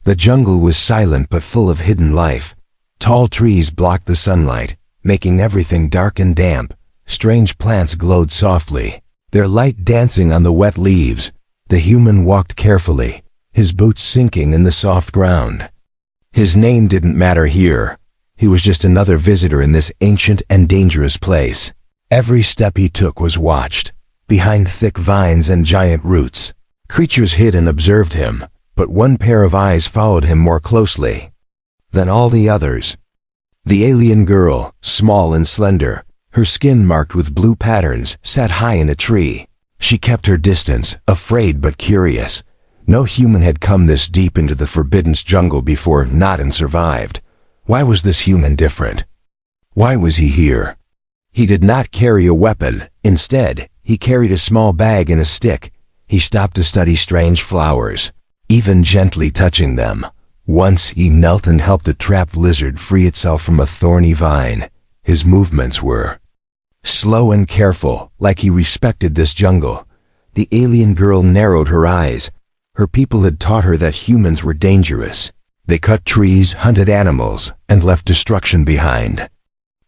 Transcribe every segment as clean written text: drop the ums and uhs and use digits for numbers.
The jungle was silent but full of hidden life. Tall trees blocked the sunlight, making everything dark and damp. Strange plants glowed softly, their light dancing on the wet leaves. The human walked carefully, his boots sinking in the soft ground. His name didn't matter here. He was just another visitor in this ancient and dangerous place. Every step he took was watched. Behind thick vines and giant roots, creatures hid and observed him, but one pair of eyes followed him more closely than all the others. The alien girl, small and slender, her skin marked with blue patterns, sat high in a tree. She kept her distance, afraid but curious. No human had come this deep into the forbidden jungle before, not and survived. Why was this human different? Why was he here? He did not carry a weapon. Instead, he carried a small bag and a stick. He stopped to study strange flowers, even gently touching them. Once he knelt and helped a trapped lizard free itself from a thorny vine. His movements were slow and careful, like he respected this jungle. The alien girl narrowed her eyes. Her people had taught her that humans were dangerous. They cut trees, hunted animals, and left destruction behind.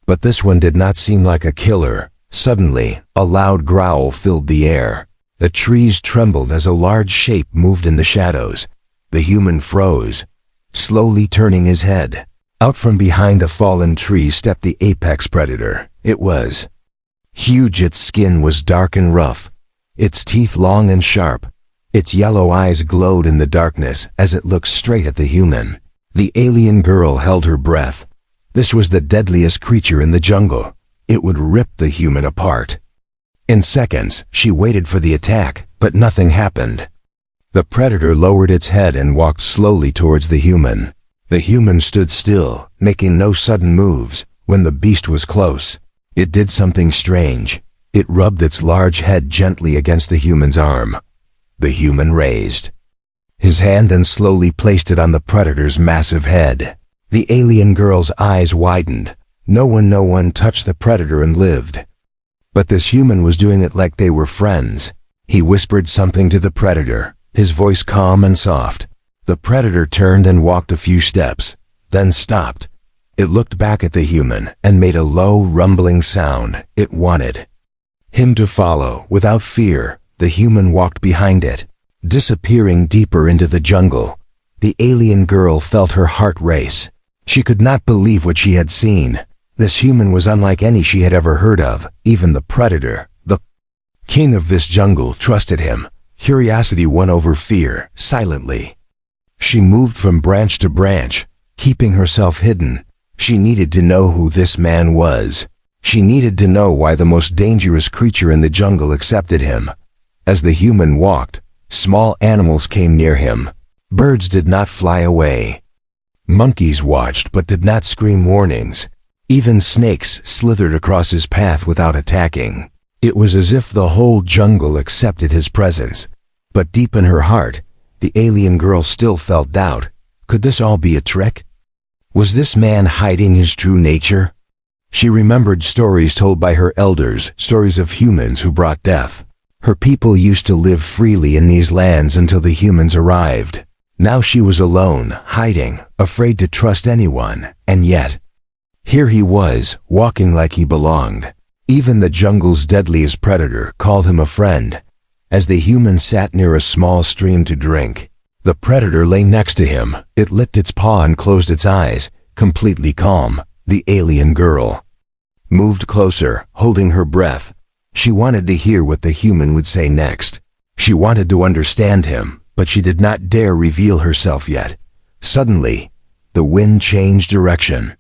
But this one did not seem like a killer. Suddenly, a loud growl filled the air. The trees trembled as a large shape moved in the shadows. The human froze, slowly turning his head. Out from behind a fallen tree stepped the apex predator. It was huge. Its skin was dark and rough, its teeth long and sharp. Its yellow eyes glowed in the darkness as it looked straight at the human. The alien girl held her breath. This was the deadliest creature in the jungle. It would rip the human apart. In seconds, she waited for the attack, but nothing happened. The predator lowered its head and walked slowly towards the human. The human stood still, making no sudden moves. When the beast was close, it did something strange. It rubbed its large head gently against the human's arm. The human raised his hand and slowly placed it on the predator's massive head. The alien girl's eyes widened. No one touched the predator and lived. But this human was doing it like they were friends. He whispered something to the predator, his voice calm and soft. The predator turned and walked a few steps, then stopped. It looked back at the human and made a low, rumbling sound. It wanted him to follow. Without fear, the human walked behind it, disappearing deeper into the jungle. The alien girl felt her heart race. She could not believe what she had seen. This human was unlike any she had ever heard of. Even the predator, the king of this jungle, trusted him. Curiosity won over fear, silently. She moved from branch to branch, keeping herself hidden. She needed to know who this man was. She needed to know why the most dangerous creature in the jungle accepted him. As the human walked, small animals came near him. Birds did not fly away. Monkeys watched but did not scream warnings. Even snakes slithered across his path without attacking. It was as if the whole jungle accepted his presence. But deep in her heart, the alien girl still felt doubt. Could this all be a trick? Was this man hiding his true nature? She remembered stories told by her elders, stories of humans who brought death. Her people used to live freely in these lands until the humans arrived. Now she was alone, hiding, afraid to trust anyone, and yet, here he was, walking like he belonged. Even the jungle's deadliest predator called him a friend. As the human sat near a small stream to drink, the predator lay next to him. It licked its paw and closed its eyes, completely calm. The alien girl moved closer, holding her breath. She wanted to hear what the human would say next. She wanted to understand him, but she did not dare reveal herself yet. Suddenly, the wind changed direction.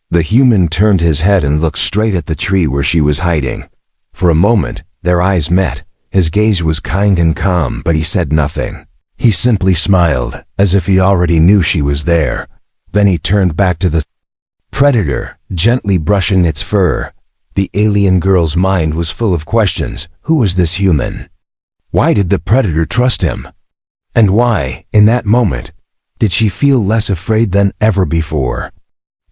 The human turned his head and looked straight at the tree where she was hiding. For a moment, their eyes met. His gaze was kind and calm, but he said nothing. He simply smiled, as if he already knew she was there. Then he turned back to the predator, gently brushing its fur. The alien girl's mind was full of questions. Who was this human? Why did the predator trust him? And why, in that moment, did she feel less afraid than ever before?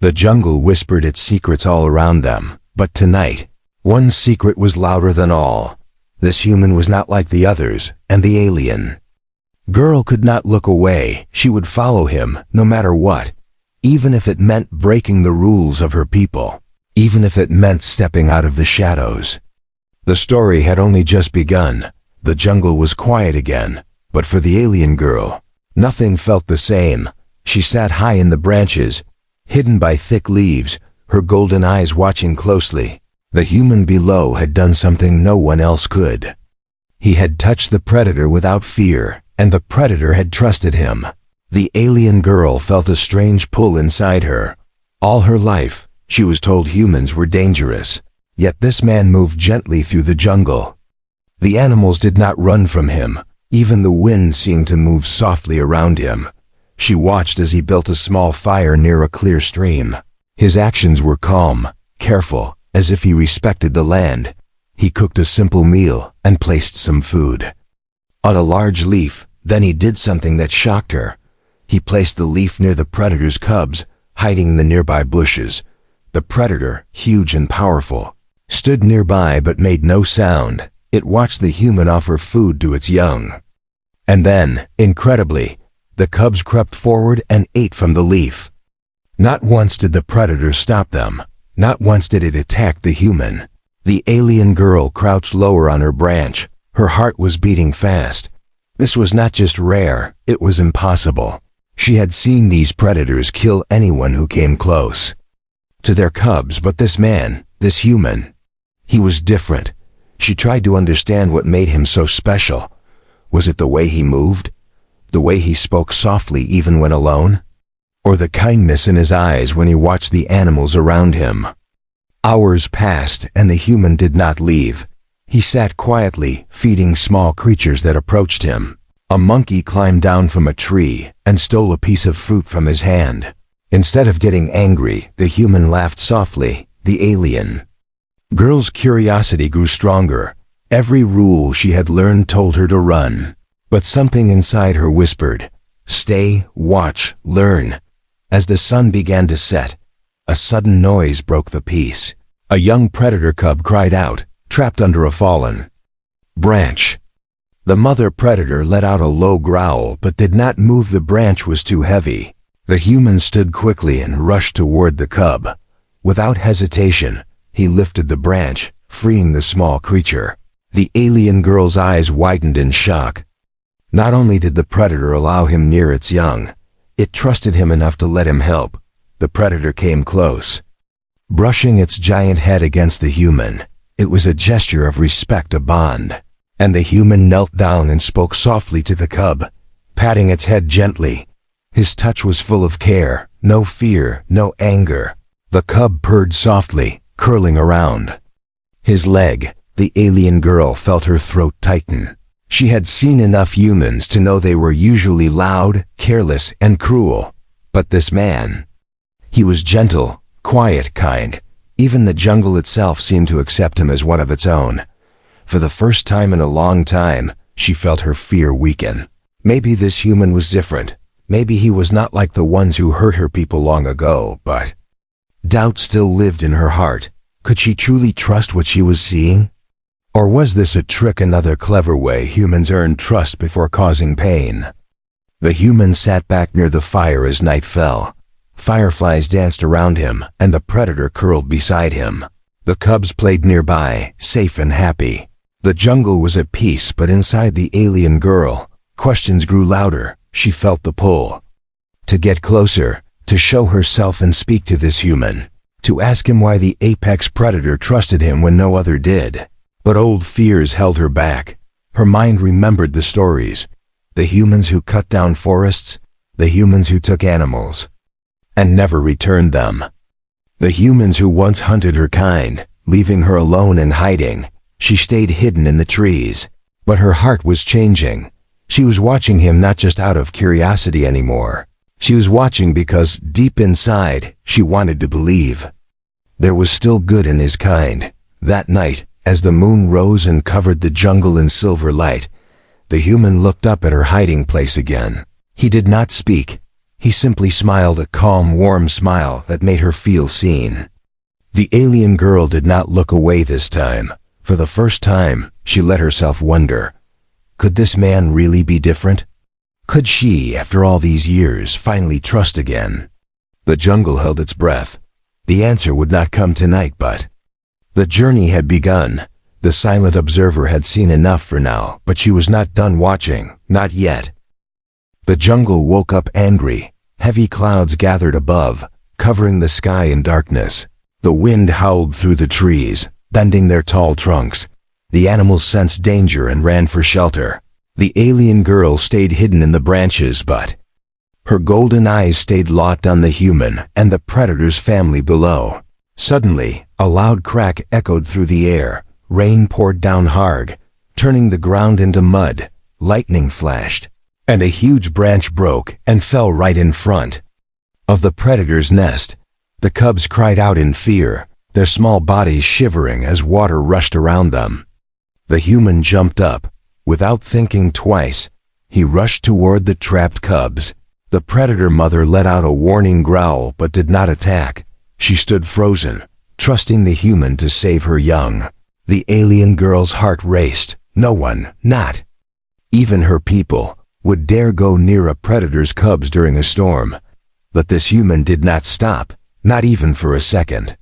The jungle whispered its secrets all around them, but tonight, one secret was louder than all. This human was not like the others, and the alien Girl could not look away. She would follow him, no matter what. Even if it meant breaking the rules of her people. Even if it meant stepping out of the shadows. The story had only just begun. The jungle was quiet again. But for the alien girl, nothing felt the same. She sat high in the branches, hidden by thick leaves, her golden eyes watching closely. The human below had done something no one else could. He had touched the predator without fear, and the predator had trusted him. The alien girl felt a strange pull inside her. All her life, she was told humans were dangerous. Yet this man moved gently through the jungle. The animals did not run from him. Even the wind seemed to move softly around him. She watched as he built a small fire near a clear stream. His actions were calm, careful, as if he respected the land. He cooked a simple meal and placed some food on a large leaf. Then he did something that shocked her. He placed the leaf near the predator's cubs, hiding in the nearby bushes. The predator, huge and powerful, stood nearby but made no sound. It watched the human offer food to its young. And then, incredibly, the cubs crept forward and ate from the leaf. Not once did the predator stop them. Not once did it attack the human. The alien girl crouched lower on her branch. Her heart was beating fast. This was not just rare, it was impossible. She had seen these predators kill anyone who came close to their cubs, but this man, this human, he was different. She tried to understand what made him so special. Was it the way he moved? The way he spoke softly even when alone? Or the kindness in his eyes when he watched the animals around him? Hours passed and the human did not leave. He sat quietly, feeding small creatures that approached him. A monkey climbed down from a tree and stole a piece of fruit from his hand. Instead of getting angry, the human laughed softly. The alien girl's curiosity grew stronger. Every rule she had learned told her to run. But something inside her whispered, "Stay, watch, learn." As the sun began to set, a sudden noise broke the peace. A young predator cub cried out, trapped under a fallen branch. The mother predator let out a low growl but did not move. The branch was too heavy. The human stood quickly and rushed toward the cub. Without hesitation, he lifted the branch, freeing the small creature. The alien girl's eyes widened in shock. Not only did the predator allow him near its young, it trusted him enough to let him help. The predator came close, brushing its giant head against the human. It was a gesture of respect, a bond. And the human knelt down and spoke softly to the cub, patting its head gently. His touch was full of care, no fear, no anger. The cub purred softly, curling around his leg. The alien girl felt her throat tighten. She had seen enough humans to know they were usually loud, careless, and cruel. But this man, he was gentle, quiet, kind. Even the jungle itself seemed to accept him as one of its own. For the first time in a long time, she felt her fear weaken. Maybe this human was different. Maybe he was not like the ones who hurt her people long ago, but doubt still lived in her heart. Could she truly trust what she was seeing? Or was this a trick, another clever way humans earn trust before causing pain? The human sat back near the fire as night fell. Fireflies danced around him, and the predator curled beside him. The cubs played nearby, safe and happy. The jungle was at peace, but inside the alien girl, questions grew louder. She felt the pull to get closer, to show herself and speak to this human, to ask him why the apex predator trusted him when no other did. But old fears held her back. Her mind remembered the stories. The humans who cut down forests, the humans who took animals and never returned them. The humans who once hunted her kind, leaving her alone and hiding. She stayed hidden in the trees. But her heart was changing. She was watching him not just out of curiosity anymore. She was watching because, deep inside, she wanted to believe there was still good in his kind. That night, as the moon rose and covered the jungle in silver light, the human looked up at her hiding place again. He did not speak. He simply smiled, a calm, warm smile that made her feel seen. The alien girl did not look away this time. For the first time, she let herself wonder, could this man really be different? Could she, after all these years, finally trust again? The jungle held its breath. The answer would not come tonight, but the journey had begun. The silent observer had seen enough for now, but she was not done watching, not yet. The jungle woke up angry. Heavy clouds gathered above, covering the sky in darkness. The wind howled through the trees, bending their tall trunks. The animals sensed danger and ran for shelter. The alien girl stayed hidden in the branches, but her golden eyes stayed locked on the human and the predator's family below. Suddenly, a loud crack echoed through the air. Rain poured down hard, turning the ground into mud. Lightning flashed, and a huge branch broke and fell right in front of the predator's nest. The cubs cried out in fear, their small bodies shivering as water rushed around them. The human jumped up. Without thinking twice, he rushed toward the trapped cubs. The predator mother let out a warning growl but did not attack. She stood frozen, trusting the human to save her young. The alien girl's heart raced. No one, not even her people, would dare go near a predator's cubs during a storm. But this human did not stop, not even for a second.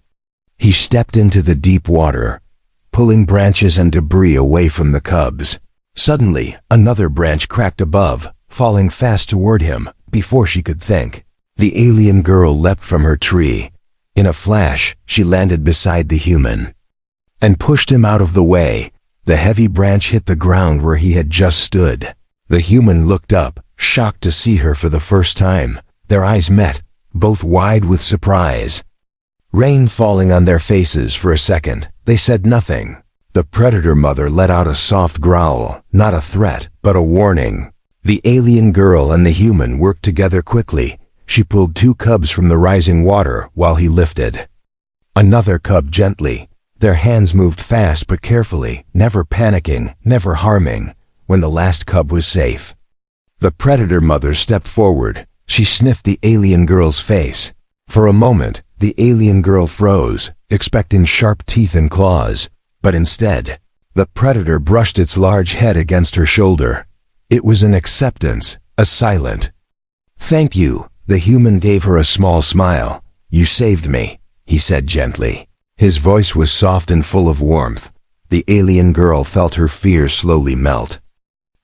He stepped into the deep water, pulling branches and debris away from the cubs. Suddenly, another branch cracked above, falling fast toward him. Before she could think, the alien girl leapt from her tree. In a flash, she landed beside the human and pushed him out of the way. The heavy branch hit the ground where he had just stood. The human looked up, shocked to see her for the first time. Their eyes met, both wide with surprise. Rain falling on their faces for a second, they said nothing. The predator mother let out a soft growl, not a threat, but a warning. The alien girl and the human worked together quickly. She pulled 2 cubs from the rising water while he lifted another cub gently. Their hands moved fast but carefully, never panicking, never harming. When the last cub was safe, the predator mother stepped forward. She sniffed the alien girl's face. For a moment, the alien girl froze, expecting sharp teeth and claws. But instead, the predator brushed its large head against her shoulder. It was an acceptance, a silent "Thank you." The human gave her a small smile. "You saved me," he said gently. His voice was soft and full of warmth. The alien girl felt her fear slowly melt.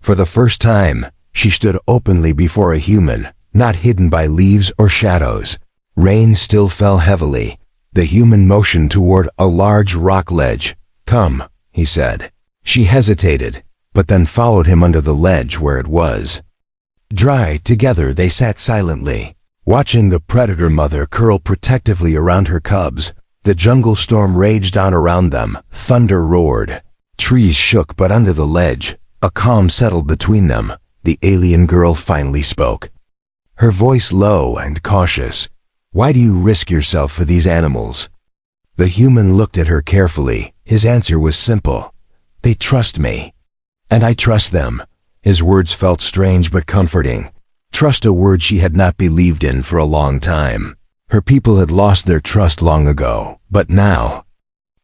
For the first time, she stood openly before a human, not hidden by leaves or shadows. Rain still fell heavily. The human motioned toward a large rock ledge. "Come," he said. She hesitated, but then followed him under the ledge where it was dry. Together they sat silently, watching the predator mother curl protectively around her cubs. The jungle storm raged on around them. Thunder roared. Trees shook, but under the ledge, a calm settled between them. The alien girl finally spoke, her voice low and cautious. "Why do you risk yourself for these animals?" The human looked at her carefully. His answer was simple. "They trust me, and I trust them." His words felt strange but comforting. Trust, a word she had not believed in for a long time. Her people had lost their trust long ago, but now,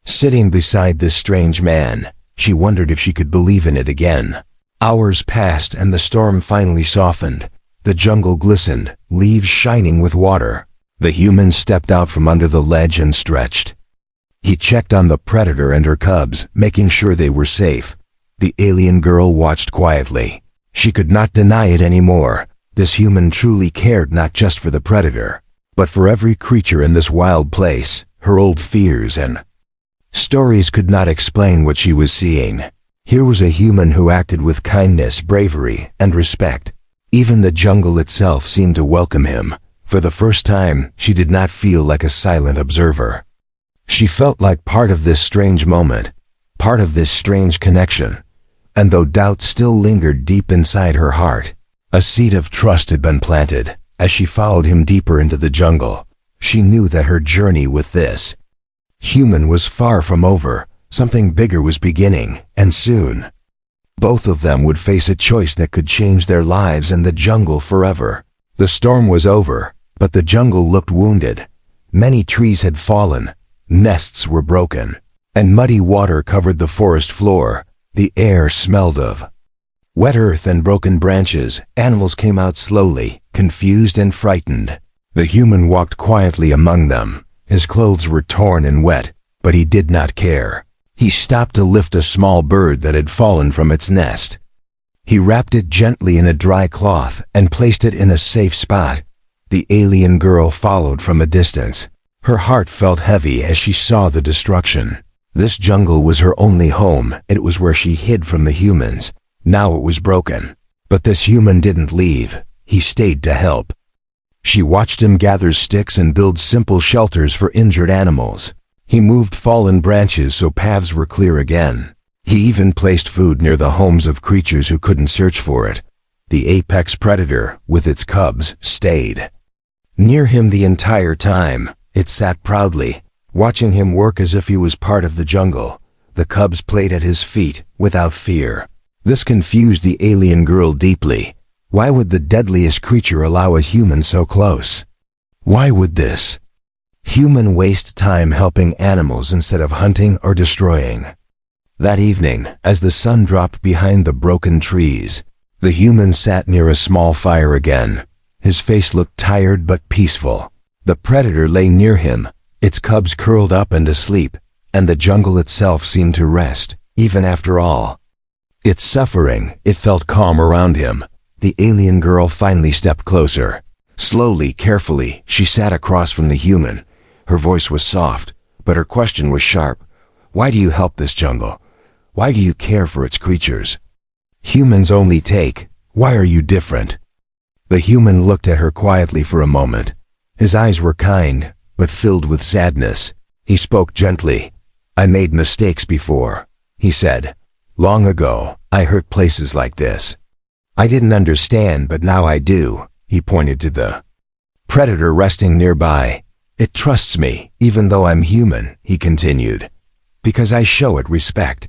sitting beside this strange man, she wondered if she could believe in it again. Hours passed and the storm finally softened. The jungle glistened, leaves shining with water. The human stepped out from under the ledge and stretched. He checked on the predator and her cubs, making sure they were safe. The alien girl watched quietly. She could not deny it anymore. This human truly cared not just for the predator, but for every creature in this wild place. Her old fears and stories could not explain what she was seeing. Here was a human who acted with kindness, bravery, and respect. Even the jungle itself seemed to welcome him. For the first time, she did not feel like a silent observer. She felt like part of this strange moment, part of this strange connection. And though doubt still lingered deep inside her heart, a seed of trust had been planted. As she followed him deeper into the jungle, she knew that her journey with this human was far from over. Something bigger was beginning, and soon, both of them would face a choice that could change their lives and the jungle forever. The storm was over, but the jungle looked wounded. Many trees had fallen, nests were broken, and muddy water covered the forest floor. The air smelled of Wet earth and broken branches, animals came out slowly, confused and frightened. The human walked quietly among them. His clothes were torn and wet, but he did not care. He stopped to lift a small bird that had fallen from its nest. He wrapped it gently in a dry cloth and placed it in a safe spot. The alien girl followed from a distance. Her heart felt heavy as she saw the destruction. This jungle was her only home. It was where she hid from the humans. Now it was broken. But this human didn't leave. He stayed to help. She watched him gather sticks and build simple shelters for injured animals. He moved fallen branches so paths were clear again. He even placed food near the homes of creatures who couldn't search for it. The apex predator, with its cubs, stayed near him the entire time. It sat proudly, watching him work as if he was part of the jungle. The cubs played at his feet, without fear. This confused the alien girl deeply. Why would the deadliest creature allow a human so close? Why would this human waste time helping animals instead of hunting or destroying? That evening, as the sun dropped behind the broken trees, the human sat near a small fire again. His face looked tired but peaceful. The predator lay near him, its cubs curled up and asleep, and the jungle itself seemed to rest, even after all its suffering. It felt calm around him. The alien girl finally stepped closer. Slowly, carefully, she sat across from the human. Her voice was soft, but her question was sharp. Why do you help this jungle? Why do you care for its creatures? Humans only take. Why are you different? The human looked at her quietly for a moment. His eyes were kind, but filled with sadness. He spoke gently. I made mistakes before, he said. Long ago, I hurt places like this. I didn't understand, but now I do. He pointed to the predator resting nearby. It trusts me, even though I'm human, he continued, because I show it respect.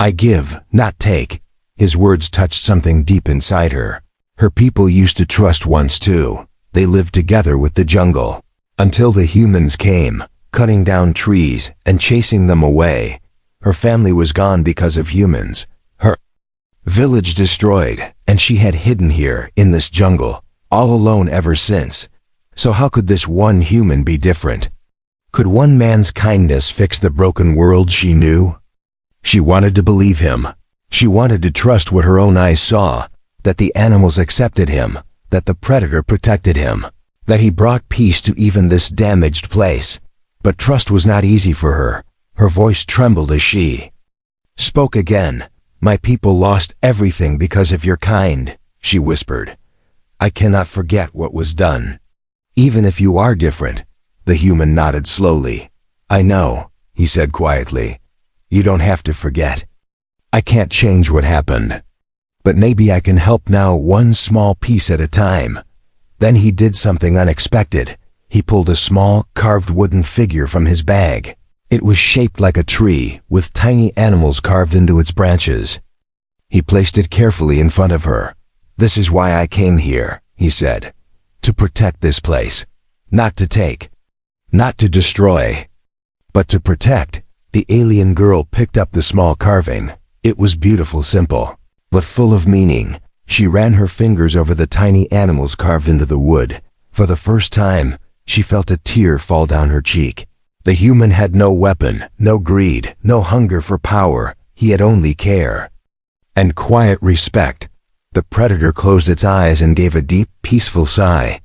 I give, not take. His words touched something deep inside her. Her people used to trust once too. They lived together with the jungle, until the humans came, cutting down trees and chasing them away. Her family was gone because of humans. Her village destroyed, and she had hidden here in this jungle, all alone ever since. So how could this one human be different? Could one man's kindness fix the broken world she knew? She wanted to believe him. She wanted to trust what her own eyes saw, that the animals accepted him, that the predator protected him, that he brought peace to even this damaged place. But trust was not easy for her. Her voice trembled as she spoke again. My people lost everything because of your kind, she whispered. I cannot forget what was done. Even if you are different. The human nodded slowly. I know, he said quietly. You don't have to forget. I can't change what happened. But maybe I can help now, one small piece at a time. Then he did something unexpected. He pulled a small, carved wooden figure from his bag. It was shaped like a tree, with tiny animals carved into its branches. He placed it carefully in front of her. This is why I came here, he said. To protect this place. Not to take. Not to destroy. But to protect. The alien girl picked up the small carving. It was beautiful, simple, but full of meaning. She ran her fingers over the tiny animals carved into the wood. For the first time, she felt a tear fall down her cheek. The human had no weapon, no greed, no hunger for power. He had only care and quiet respect. The predator closed its eyes and gave a deep, peaceful sigh.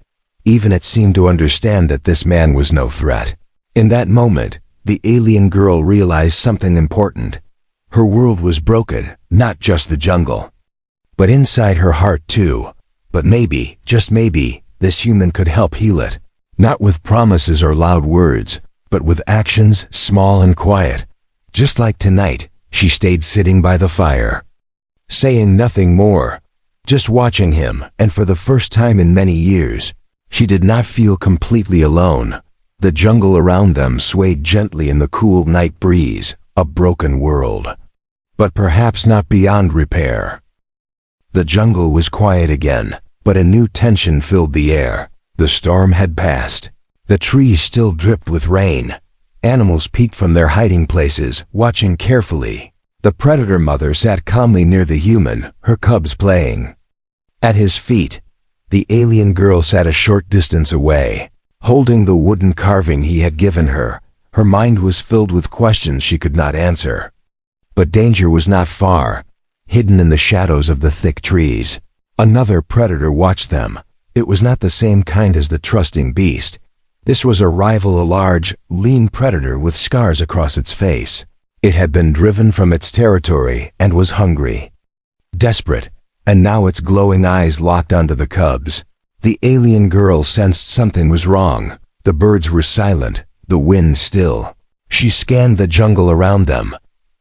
Even it seemed to understand that this man was no threat. In that moment, the alien girl realized something important. Her world was broken, not just the jungle, but inside her heart too. But maybe, just maybe, this human could help heal it. Not with promises or loud words, but with actions, small and quiet. Just like tonight, she stayed sitting by the fire, saying nothing more, just watching him, and for the first time in many years, she did not feel completely alone. The jungle around them swayed gently in the cool night breeze, a broken world, but perhaps not beyond repair. The jungle was quiet again, but a new tension filled the air. The storm had passed. The trees still dripped with rain. Animals peeked from their hiding places, watching carefully. The predator mother sat calmly near the human, her cubs playing. At his feet, the alien girl sat a short distance away, holding the wooden carving he had given her. Her mind was filled with questions she could not answer. But danger was not far, hidden in the shadows of the thick trees. Another predator watched them. It was not the same kind as the trusting beast. This was a rival, a large, lean predator with scars across its face. It had been driven from its territory and was hungry, desperate, and now its glowing eyes locked onto the cubs. The alien girl sensed something was wrong. The birds were silent, the wind still. She scanned the jungle around them.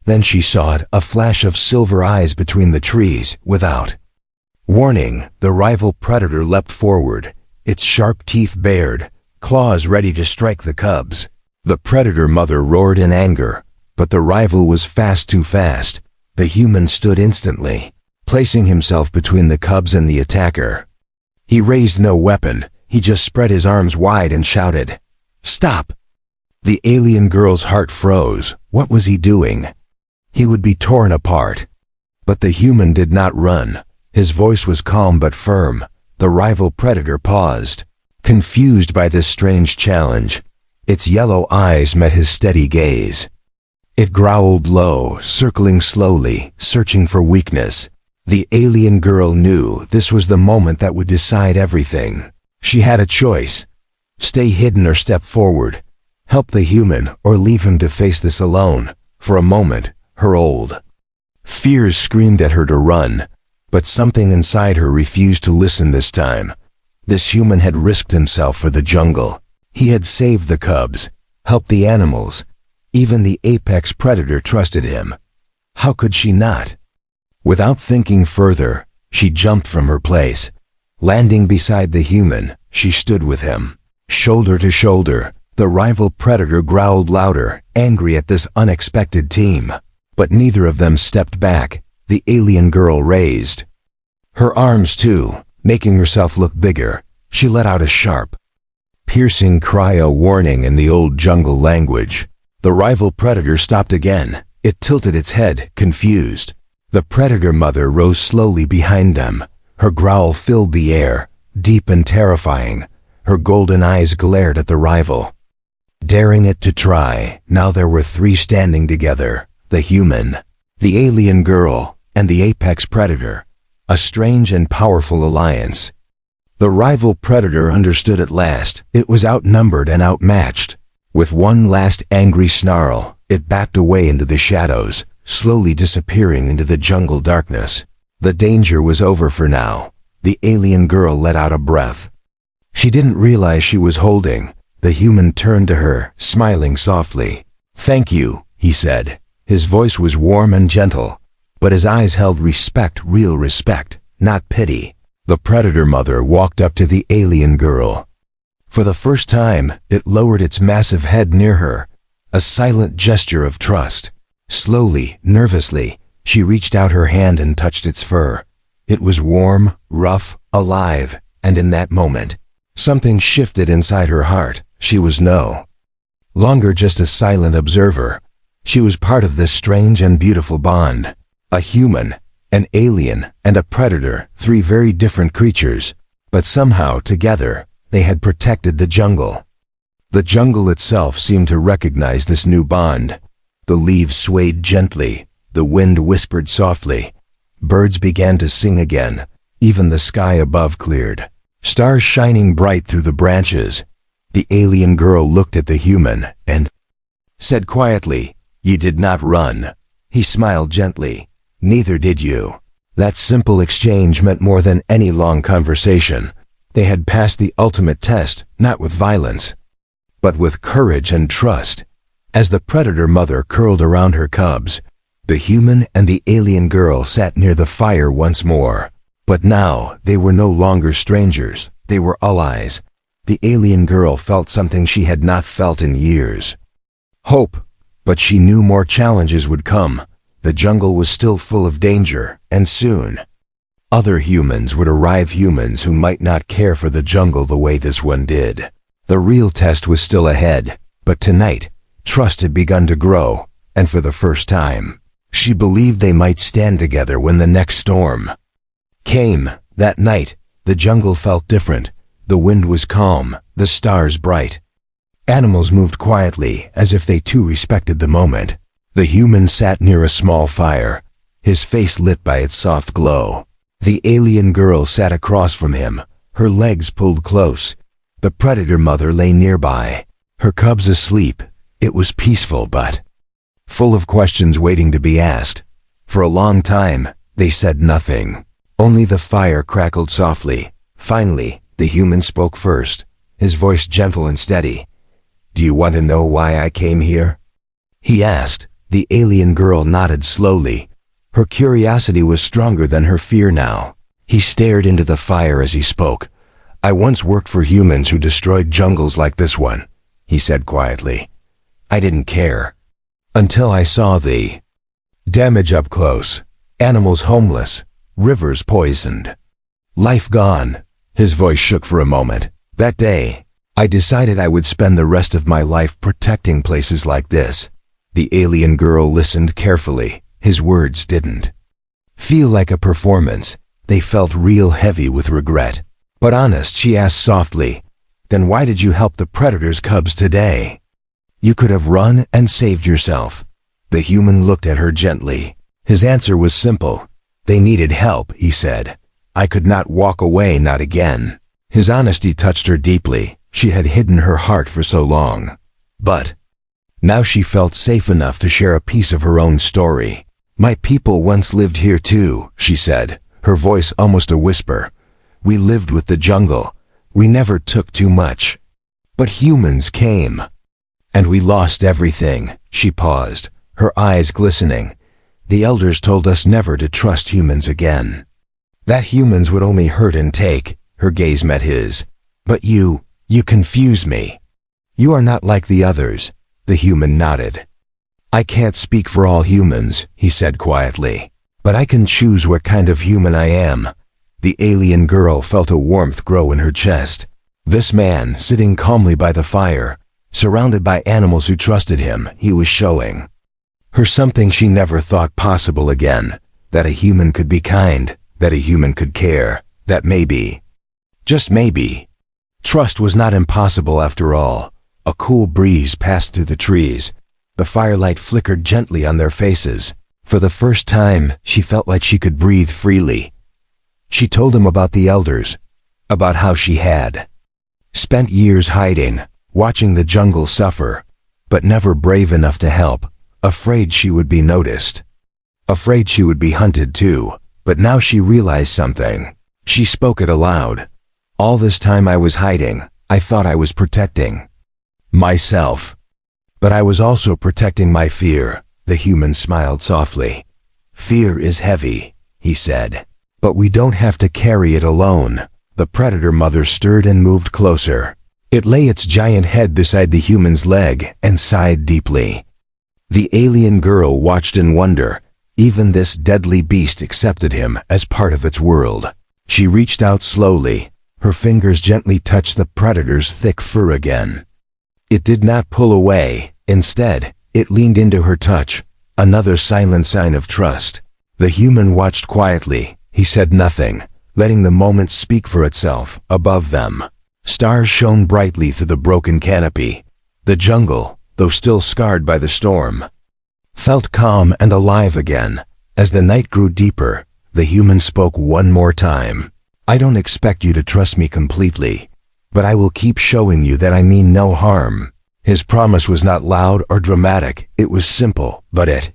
Then she saw it, a flash of silver eyes between the trees, without warning. The rival predator leapt forward, its sharp teeth bared, claws ready to strike the cubs. The predator mother roared in anger, but the rival was too fast. The human stood instantly, placing himself between the cubs and the attacker. He raised no weapon, he just spread his arms wide and shouted, "Stop!" The alien girl's heart froze. What was he doing? He would be torn apart. But the human did not run. His voice was calm but firm. The rival predator paused, confused by this strange challenge. Its yellow eyes met his steady gaze. It growled low, circling slowly, searching for weakness. The alien girl knew this was the moment that would decide everything. She had a choice: stay hidden or step forward, help the human or leave him to face this alone. For a moment, her old fears screamed at her to run, but something inside her refused to listen this time. This human had risked himself for the jungle. He had saved the cubs, helped the animals. Even the apex predator trusted him. How could she not? Without thinking further, she jumped from her place. Landing beside the human, she stood with him, shoulder to shoulder. The rival predator growled louder, angry at this unexpected team. But neither of them stepped back. The alien girl raised her arms too, making herself look bigger. She let out a sharp, piercing cry, a warning in the old jungle language. The rival predator stopped again. It tilted its head, confused. The predator mother rose slowly behind them. Her growl filled the air, deep and terrifying. Her golden eyes glared at the rival, daring it to try. Now there were three standing together: the human, the alien girl, and the apex predator. A strange and powerful alliance. The rival predator understood at last. It was outnumbered and outmatched. With one last angry snarl, it backed away into the shadows, slowly disappearing into the jungle darkness. The danger was over for now. The alien girl let out a breath. She didn't realize she was holding. The human turned to her, smiling softly. "Thank you," he said. His voice was warm and gentle, but his eyes held respect, real respect, not pity. The predator mother walked up to the alien girl. For the first time, it lowered its massive head near her, a silent gesture of trust. Slowly, nervously, she reached out her hand and touched its fur. It was warm, rough, alive, and in that moment, something shifted inside her heart. She was no longer just a silent observer. She was part of this strange and beautiful bond. A human, an alien, and a predator, three very different creatures, but somehow together, they had protected the jungle. The jungle itself seemed to recognize this new bond. The leaves swayed gently, the wind whispered softly. Birds began to sing again, even the sky above cleared, stars shining bright through the branches. The alien girl looked at the human and said quietly, "You did not run." He smiled gently. "Neither did you." That simple exchange meant more than any long conversation. They had passed the ultimate test, not with violence, but with courage and trust. As the predator mother curled around her cubs, the human and the alien girl sat near the fire once more. But now they were no longer strangers, they were allies. The alien girl felt something she had not felt in years. Hope, but she knew more challenges would come. The jungle was still full of danger, and soon, other humans would arrive, humans who might not care for the jungle the way this one did. The real test was still ahead, but tonight, trust had begun to grow, and for the first time, She believed they might stand together when the next storm came. That night, the jungle felt different. The wind was calm, the stars bright. Animals moved quietly, as if they too respected the moment. The human sat near a small fire, his face lit by its soft glow. The alien girl sat across from him, her legs pulled close. The predator mother lay nearby, her cubs asleep. It was peaceful but full of questions waiting to be asked. For a long time, they said nothing. Only the fire crackled softly. Finally, the human spoke first, his voice gentle and steady. "Do you want to know why I came here?" he asked. The alien girl nodded slowly. Her curiosity was stronger than her fear now. He stared into the fire as he spoke. "I once worked for humans who destroyed jungles like this one," he said quietly. "I didn't care. Until I saw the damage up close. Animals homeless, rivers poisoned, life gone." His voice shook for a moment. "That day, I decided I would spend the rest of my life protecting places like this." The alien girl listened carefully. His words didn't feel like a performance. They felt real heavy with regret. But honest, she asked softly, "Then why did you help the predator's cubs today? You could have run and saved yourself." The human looked at her gently. His answer was simple. "They needed help," he said. "I could not walk away, not again." His honesty touched her deeply. She had hidden her heart for so long. But now she felt safe enough to share a piece of her own story. "My people once lived here too," she said, her voice almost a whisper. "We lived with the jungle. We never took too much. But humans came. And we lost everything." She paused, her eyes glistening. "The elders told us never to trust humans again. That humans would only hurt and take." Her gaze met his. "But you confuse me. You are not like the others." The human nodded. "I can't speak for all humans," he said quietly. "But I can choose what kind of human I am." The alien girl felt a warmth grow in her chest. This man, sitting calmly by the fire, surrounded by animals who trusted him, he was showing her something she never thought possible again. That a human could be kind, that a human could care, that maybe, just maybe, trust was not impossible after all. A cool breeze passed through the trees. The firelight flickered gently on their faces. For the first time, she felt like she could breathe freely. She told him about the elders, about how she had spent years hiding, watching the jungle suffer, but never brave enough to help, afraid she would be noticed, afraid she would be hunted too. But now she realized something. She spoke it aloud. "All this time I was hiding. I thought I was protecting myself. But I was also protecting my fear." The human smiled softly. "Fear is heavy," he said. "But we don't have to carry it alone." The predator mother stirred and moved closer. It lay its giant head beside the human's leg and sighed deeply. The alien girl watched in wonder. Even this deadly beast accepted him as part of its world. She reached out slowly. Her fingers gently touched the predator's thick fur again. It did not pull away. Instead, it leaned into her touch, another silent sign of trust. The human watched quietly. He said nothing, letting the moment speak for itself. Above them, stars shone brightly through the broken canopy. The jungle, though still scarred by the storm, felt calm and alive again. As the night grew deeper, the human spoke one more time. "I don't expect you to trust me completely, but I will keep showing you that I mean no harm." His promise was not loud or dramatic. It was simple, but it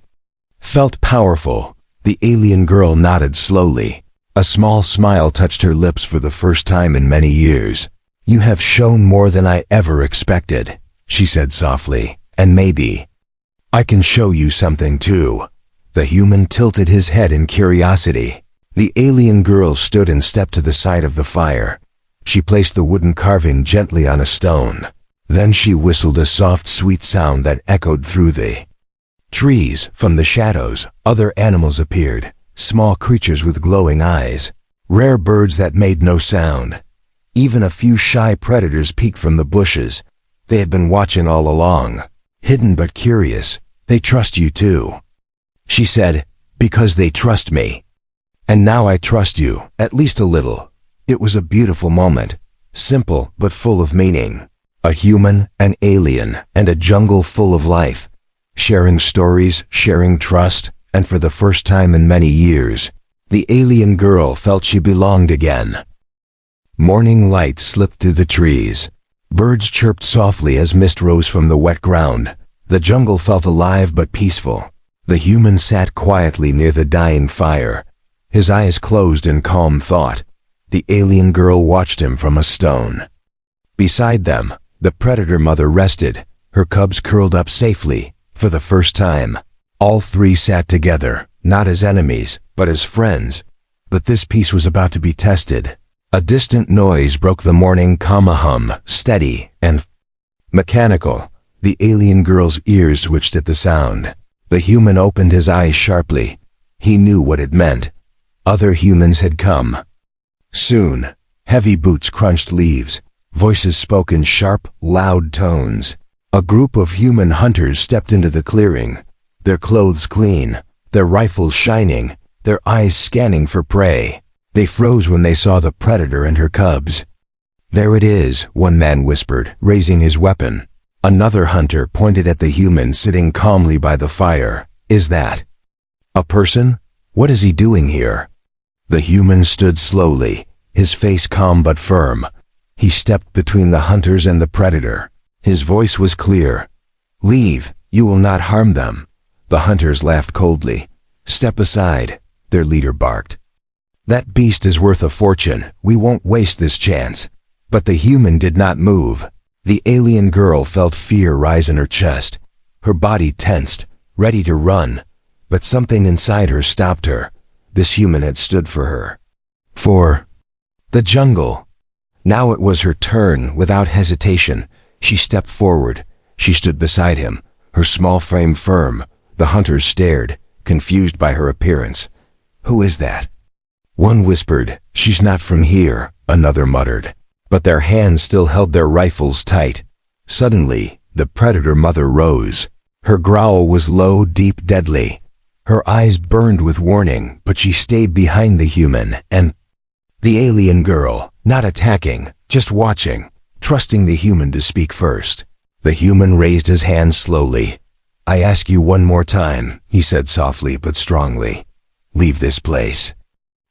felt powerful. The alien girl nodded slowly. A small smile touched her lips for the first time in many years. "You have shown more than I ever expected," she said softly. "And maybe I can show you something too." The human tilted his head in curiosity. The alien girl stood and stepped to the side of the fire. She placed the wooden carving gently on a stone. Then she whistled a soft, sweet sound that echoed through the trees. From the shadows, other animals appeared, small creatures with glowing eyes, rare birds that made no sound. Even a few shy predators peeked from the bushes. They had been watching all along, hidden but curious. "They trust you too." She said, "Because they trust me. And now I trust you, at least a little." It was a beautiful moment, simple but full of meaning. A human, an alien, and a jungle full of life, sharing stories, sharing trust, and for the first time in many years, the alien girl felt she belonged again. Morning light slipped through the trees. Birds chirped softly as mist rose from the wet ground. The jungle felt alive but peaceful. The human sat quietly near the dying fire, his eyes closed in calm thought. The alien girl watched him from a stone. Beside them, the predator mother rested, her cubs curled up safely. For the first time, all three sat together, not as enemies, but as friends. But this peace was about to be tested. A distant noise broke the morning calm, a hum, steady and mechanical. The alien girl's ears switched at the sound. The human opened his eyes sharply. He knew what it meant. Other humans had come. Soon, heavy boots crunched leaves. Voices spoke in sharp, loud tones. A group of human hunters stepped into the clearing, their clothes clean, their rifles shining, their eyes scanning for prey. They froze when they saw the predator and her cubs. "There it is," one man whispered, raising his weapon. Another hunter pointed at the human sitting calmly by the fire. "Is that a person? What is he doing here?" The human stood slowly, his face calm but firm. He stepped between the hunters and the predator. His voice was clear. "Leave, you will not harm them." The hunters laughed coldly. "Step aside," their leader barked. "That beast is worth a fortune. We won't waste this chance." But the human did not move. The alien girl felt fear rise in her chest. Her body tensed, ready to run. But something inside her stopped her. This human had stood for her. For the jungle. Now it was her turn. Without hesitation, she stepped forward. She stood beside him, her small frame firm. The hunters stared, confused by her appearance. "Who is that?" One whispered, "She's not from here," another muttered. But their hands still held their rifles tight. Suddenly, the predator mother rose. Her growl was low, deep, deadly. Her eyes burned with warning, but she stayed behind the human and the alien girl, not attacking, just watching, trusting the human to speak first. The human raised his hand slowly. "I ask you one more time," he said softly but strongly. "Leave this place.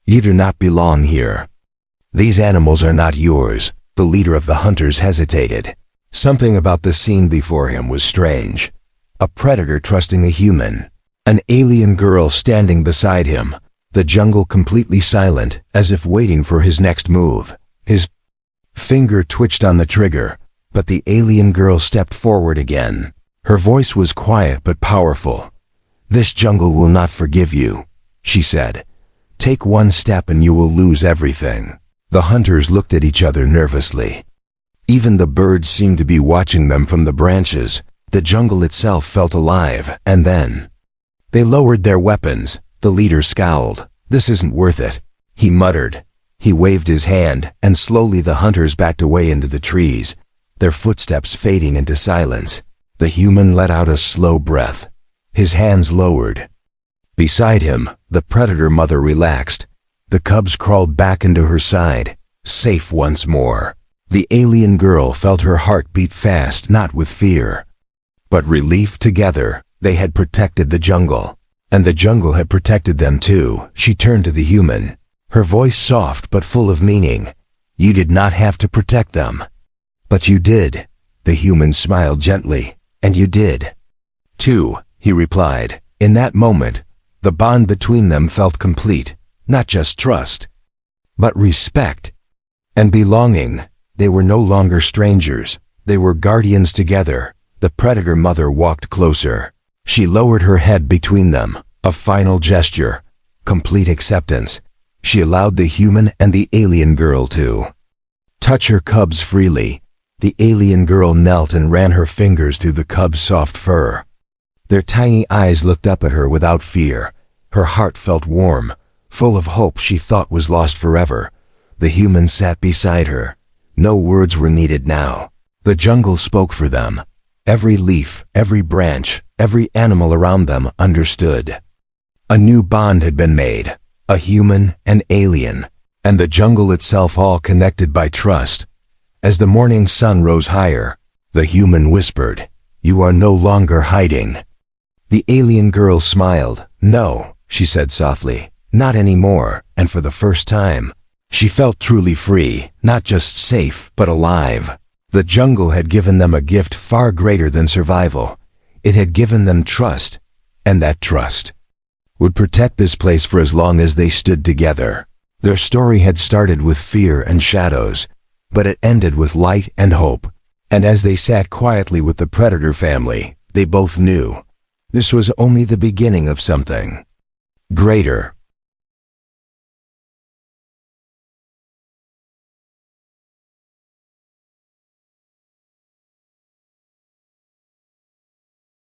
You do not belong here. These animals are not yours." The leader of the hunters hesitated. Something about the scene before him was strange. A predator trusting a human. An alien girl standing beside him. The jungle completely silent, as if waiting for his next move. His finger twitched on the trigger, but the alien girl stepped forward again. Her voice was quiet but powerful. "This jungle will not forgive you," she said. "Take one step and you will lose everything." The hunters looked at each other nervously. Even the birds seemed to be watching them from the branches. The jungle itself felt alive, and then they lowered their weapons. The leader scowled. "This isn't worth it," he muttered. He waved his hand, and slowly the hunters backed away into the trees, their footsteps fading into silence. The human let out a slow breath. His hands lowered. Beside him, the predator mother relaxed. The cubs crawled back into her side, safe once more. The alien girl felt her heart beat fast, not with fear, but relief. Together, they had protected the jungle, and the jungle had protected them too. She turned to the human, her voice soft but full of meaning. "You did not have to protect them." "But you did." The human smiled gently. "And you did too," he replied. In that moment, the bond between them felt complete. Not just trust, but respect and belonging. They were no longer strangers. They were guardians together. The predator mother walked closer. She lowered her head between them, a final gesture, complete acceptance. She allowed the human and the alien girl to touch her cubs freely. The alien girl knelt and ran her fingers through the cubs' soft fur. Their tiny eyes looked up at her without fear. Her heart felt warm, full of hope she thought was lost forever. The human sat beside her. No words were needed now. The jungle spoke for them. Every leaf, every branch, every animal around them understood. A new bond had been made, a human and alien, and the jungle itself all connected by trust. As the morning sun rose higher, the human whispered, "You are no longer hiding." The alien girl smiled. "No," she said softly, "not anymore," and for the first time, she felt truly free, not just safe, but alive. The jungle had given them a gift far greater than survival. It had given them trust, and that trust would protect this place for as long as they stood together. Their story had started with fear and shadows, but it ended with light and hope. And as they sat quietly with the predator family, they both knew this was only the beginning of something greater.